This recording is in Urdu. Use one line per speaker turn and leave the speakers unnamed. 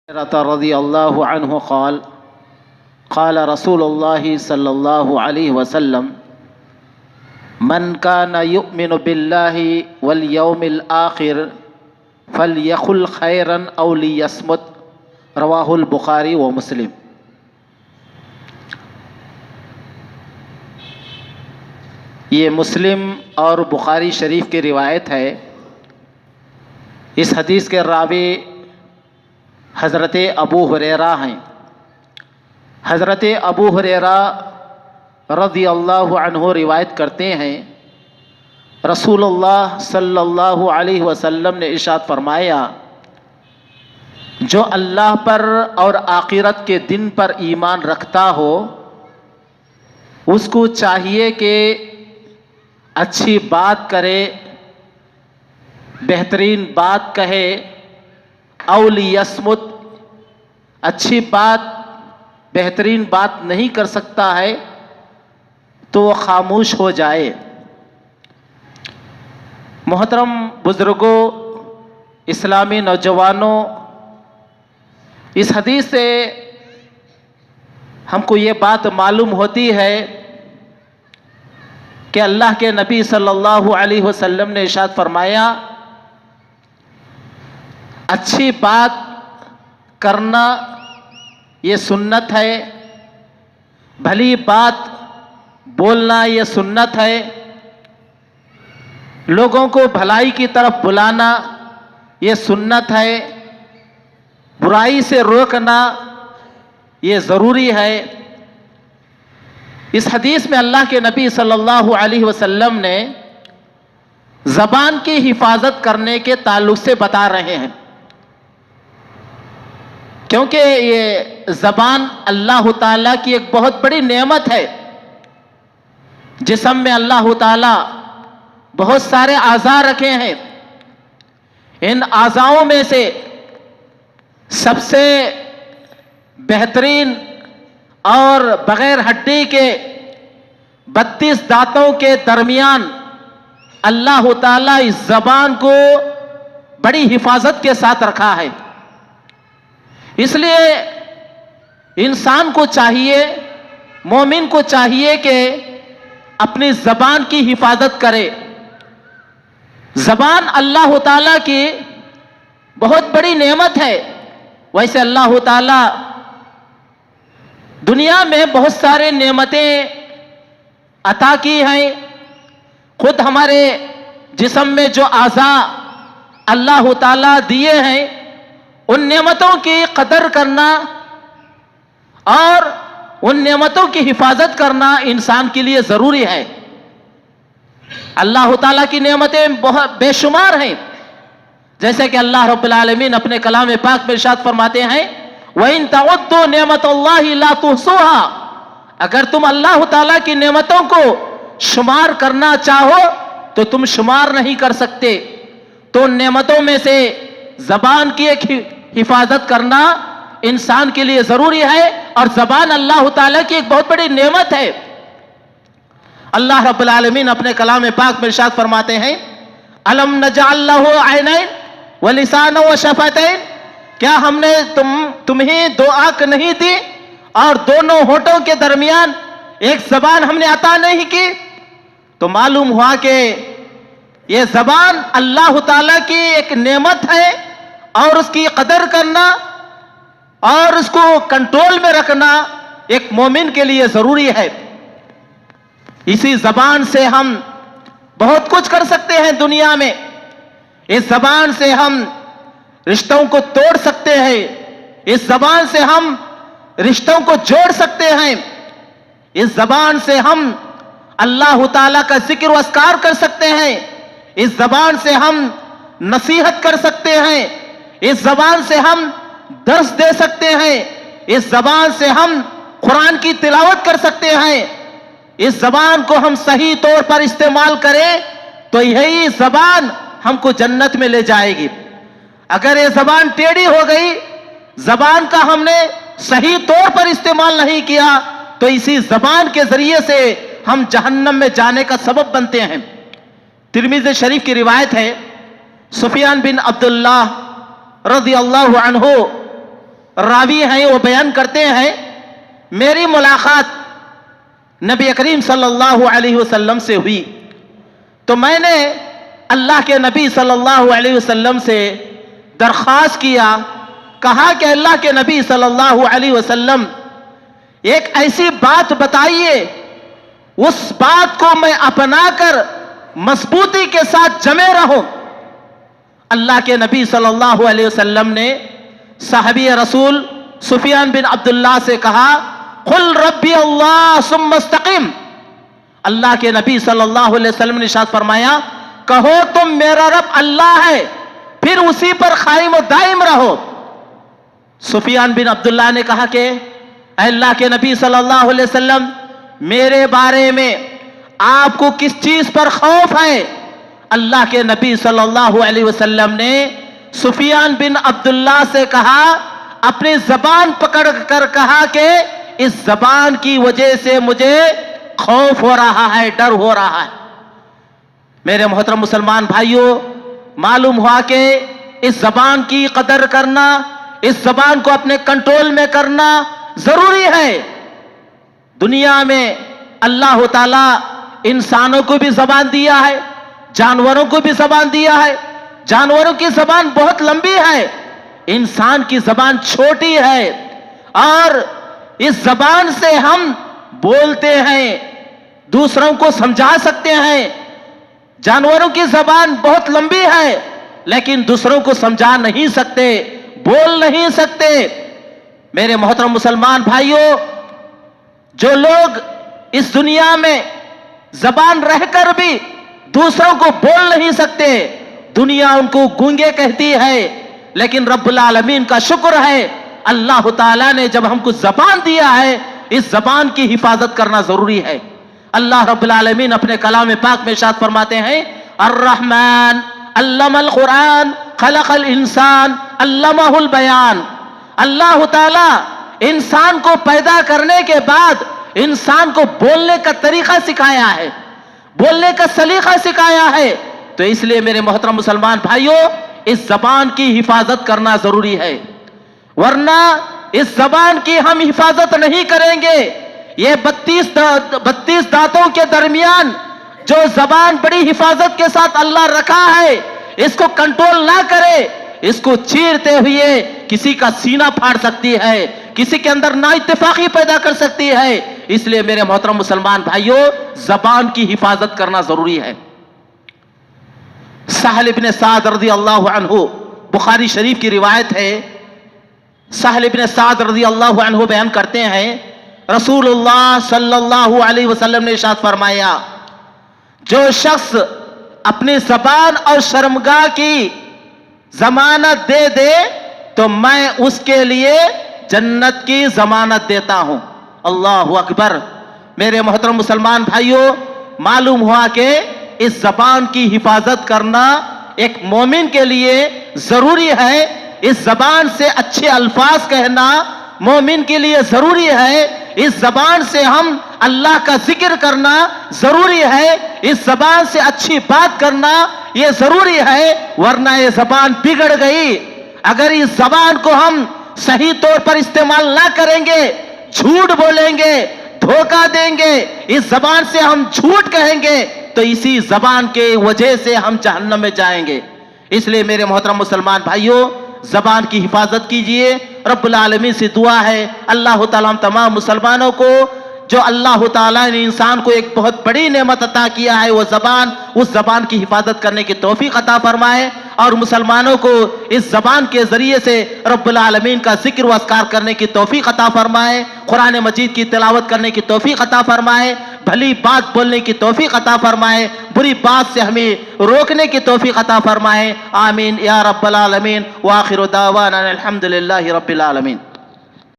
رضی اللہ عنہ قال قال رسول اللہ صلی اللہ علیہ وسلم من کان یؤمن باللہ والیوم الآخر فلیقل خیرا او لیصمت رواہ البخاری و مسلم۔ یہ مسلم اور بخاری شریف کی روایت ہے۔ اس حدیث کے راوی حضرت ابو ہریرہ ہیں۔ حضرت ابو ہریرہ رضی اللہ عنہ روایت کرتے ہیں، رسول اللہ صلی اللہ علیہ وسلم نے ارشاد فرمایا، جو اللہ پر اور آخرت کے دن پر ایمان رکھتا ہو اس کو چاہیے کہ اچھی بات کرے، بہترین بات کہے، او لیصمت، اچھی بات بہترین بات نہیں کر سکتا ہے تو وہ خاموش ہو جائے۔ محترم بزرگوں، اسلامی نوجوانوں، اس حدیث سے ہم کو یہ بات معلوم ہوتی ہے کہ اللہ کے نبی صلی اللہ علیہ وسلم نے ارشاد فرمایا، اچھی بات کرنا یہ سنت ہے، بھلی بات بولنا یہ سنت ہے، لوگوں کو بھلائی کی طرف بلانا یہ سنت ہے، برائی سے روکنا یہ ضروری ہے۔ اس حدیث میں اللہ کے نبی صلی اللہ علیہ وسلم نے زبان کی حفاظت کرنے کے تعلق سے بتا رہے ہیں، کیونکہ یہ زبان اللہ تعالیٰ کی ایک بہت بڑی نعمت ہے۔ جسم میں اللہ تعالیٰ بہت سارے اعضاء رکھے ہیں، ان اعضاؤں میں سے سب سے بہترین اور بغیر ہڈی کے 32 دانتوں کے درمیان اللہ تعالیٰ اس زبان کو بڑی حفاظت کے ساتھ رکھا ہے۔ اس لیے انسان کو چاہیے، مومن کو چاہیے کہ اپنی زبان کی حفاظت کرے۔ زبان اللہ تعالیٰ کی بہت بڑی نعمت ہے۔ ویسے اللہ تعالیٰ دنیا میں بہت سارے نعمتیں عطا کی ہیں۔ خود ہمارے جسم میں جو اعضاء اللہ تعالیٰ دیے ہیں ان نعمتوں کی قدر کرنا اور ان نعمتوں کی حفاظت کرنا انسان کے لیے ضروری ہے۔ اللہ تعالیٰ کی نعمتیں بہت بے شمار ہیں، جیسے کہ اللہ رب العالمین اپنے کلام پاک میں ارشاد فرماتے ہیں، وَإِن تَعُدُّوا نِعْمَتَ اللَّهِ لَا تُحْصُوهَا، اگر تم اللہ تعالیٰ کی نعمتوں کو شمار کرنا چاہو تو تم شمار نہیں کر سکتے۔ تو ان نعمتوں میں سے زبان کی ایک حفاظت کرنا انسان کے لیے ضروری ہے، اور زبان اللہ تعالیٰ کی ایک بہت بڑی نعمت ہے۔ اللہ رب العالمین اپنے کلام پاک میں ارشاد فرماتے ہیں، أَلَمْ نَجْعَلْ لَهُ عَيْنَيْنِ وَلِسَانًا وَشَفَتَيْنِ، کیا ہم نے تمہیں 2 آنکھ نہیں دی اور دونوں ہونٹوں کے درمیان ایک زبان ہم نے عطا نہیں کی؟ تو معلوم ہوا کہ یہ زبان اللہ تعالیٰ کی ایک نعمت ہے، اور اس کی قدر کرنا اور اس کو کنٹرول میں رکھنا ایک مومن کے لیے ضروری ہے۔ اسی زبان سے ہم بہت کچھ کر سکتے ہیں دنیا میں۔ اس زبان سے ہم رشتوں کو توڑ سکتے ہیں، اس زبان سے ہم رشتوں کو جوڑ سکتے ہیں، اس زبان سے ہم اللہ تعالیٰ کا ذکر و اذکار کر سکتے ہیں، اس زبان سے ہم نصیحت کر سکتے ہیں، اس زبان سے ہم درس دے سکتے ہیں، اس زبان سے ہم قرآن کی تلاوت کر سکتے ہیں۔ اس زبان کو ہم صحیح طور پر استعمال کریں تو یہی زبان ہم کو جنت میں لے جائے گی۔ اگر یہ زبان ٹیڑھی ہو گئی، زبان کا ہم نے صحیح طور پر استعمال نہیں کیا، تو اسی زبان کے ذریعے سے ہم جہنم میں جانے کا سبب بنتے ہیں۔ ترمذی شریف کی روایت ہے، سفیان بن عبداللہ رضی اللہ عنہ راوی ہیں وہ بیان کرتے ہیں میری ملاقات نبی کریم صلی اللہ علیہ وسلم سے ہوئی تو میں نے اللہ کے نبی صلی اللہ علیہ وسلم سے درخواست کیا، کہا کہ اللہ کے نبی صلی اللہ علیہ وسلم ایک ایسی بات بتائیے اس بات کو میں اپنا کر مضبوطی کے ساتھ جمے رہوں۔ اللہ کے نبی صلی اللہ علیہ وسلم نے صحابی رسول سفیان بن عبداللہ سے کہا قل ربی اللہ ثم استقم۔ اللہ کے نبی صلی اللہ علیہ وسلم نے ارشاد فرمایا کہو تم میرا رب اللہ ہے پھر اسی پر قائم و دائم رہو۔ سفیان بن عبداللہ نے کہا کہ اے اللہ کے نبی صلی اللہ علیہ وسلم میرے بارے میں آپ کو کس چیز پر خوف ہے؟ اللہ کے نبی صلی اللہ علیہ وسلم نے سفیان بن عبداللہ سے کہا، اپنی زبان پکڑ کر کہا کہ اس زبان کی وجہ سے مجھے خوف ہو رہا ہے، ڈر ہو رہا ہے۔ میرے محترم مسلمان بھائیوں، معلوم ہوا کہ اس زبان کی قدر کرنا، اس زبان کو اپنے کنٹرول میں کرنا ضروری ہے۔ دنیا میں اللہ تعالیٰ انسانوں کو بھی زبان دیا ہے، جانوروں کو بھی زبان دیا ہے۔ جانوروں کی زبان بہت لمبی ہے، انسان کی زبان چھوٹی ہے، اور اس زبان سے ہم بولتے ہیں، دوسروں کو سمجھا سکتے ہیں۔ جانوروں کی زبان بہت لمبی ہے لیکن دوسروں کو سمجھا نہیں سکتے، بول نہیں سکتے۔ میرے محترم مسلمان بھائیوں، جو لوگ اس دنیا میں زبان رہ کر بھی دوسروں کو بول نہیں سکتے، دنیا ان کو گونگے کہتی ہے، لیکن رب العالمین کا شکر ہے اللہ تعالیٰ نے جب ہم کو زبان دیا ہے، اس زبان کی حفاظت کرنا ضروری ہے۔ اللہ رب العالمین اپنے کلام پاک میں ارشاد فرماتے ہیں الرحمن علم القرآن خلق الانسان علمہ البیان۔ اللہ تعالیٰ انسان کو پیدا کرنے کے بعد انسان کو بولنے کا طریقہ سکھایا ہے، بولنے کا سلیقہ سکھایا ہے۔ تو اس لیے میرے محترم مسلمان بھائیوں، اس زبان کی حفاظت کرنا ضروری ہے، ورنہ اس زبان کی ہم حفاظت نہیں کریں گے۔ یہ 32 دانتوں کے درمیان جو زبان بڑی حفاظت کے ساتھ اللہ رکھا ہے، اس کو کنٹرول نہ کرے، اس کو چیرتے ہوئے کسی کا سینہ پھاڑ سکتی ہے، کسی کے اندر نا اتفاقی پیدا کر سکتی ہے۔ اس لیے میرے محترم مسلمان بھائیوں، زبان کی حفاظت کرنا ضروری ہے۔ سہل ابن سعد رضی اللہ عنہ، بخاری شریف کی روایت ہے، سہل ابن سعد رضی اللہ عنہ بیان کرتے ہیں رسول اللہ صلی اللہ علیہ وسلم نے ارشاد فرمایا جو شخص اپنی زبان اور شرمگاہ کی ضمانت دے دے تو میں اس کے لیے جنت کی ضمانت دیتا ہوں۔ اللہ اکبر۔ میرے محترم مسلمان بھائیوں، معلوم ہوا کہ اس زبان کی حفاظت کرنا ایک مومن کے لیے ضروری ہے۔ اس زبان سے اچھے الفاظ کہنا مومن کے لیے ضروری ہے۔ اس زبان سے ہم اللہ کا ذکر کرنا ضروری ہے۔ اس زبان سے اچھی بات کرنا یہ ضروری ہے، ورنہ یہ زبان بگڑ گئی۔ اگر اس زبان کو ہم صحیح طور پر استعمال نہ کریں گے، جھوٹ بولیں گے، دھوکہ دیں گے، اس زبان سے ہم جھوٹ کہیں گے تو اسی زبان کے وجہ سے ہم جہنم میں جائیں گے۔ اس لیے میرے محترم مسلمان بھائیوں، زبان کی حفاظت کیجئے۔ رب العالمین سے دعا ہے اللہ تعالیٰ ہم تمام مسلمانوں کو، جو اللہ تعالیٰ نے انسان کو ایک بہت بڑی نعمت عطا کیا ہے وہ زبان، اس زبان کی حفاظت کرنے کی توفیق عطا فرمائے، اور مسلمانوں کو اس زبان کے ذریعے سے رب العالمین کا ذکر و اذکار کرنے کی توفیق عطا فرمائے، قرآن مجید کی تلاوت کرنے کی توفیق عطا فرمائے، بھلی بات بولنے کی توفیق عطا فرمائے، بری بات سے ہمیں روکنے کی توفیق عطا فرمائے۔ آمین یا رب العالمین۔ وآخر دعوانا الحمدللہ رب العالمین۔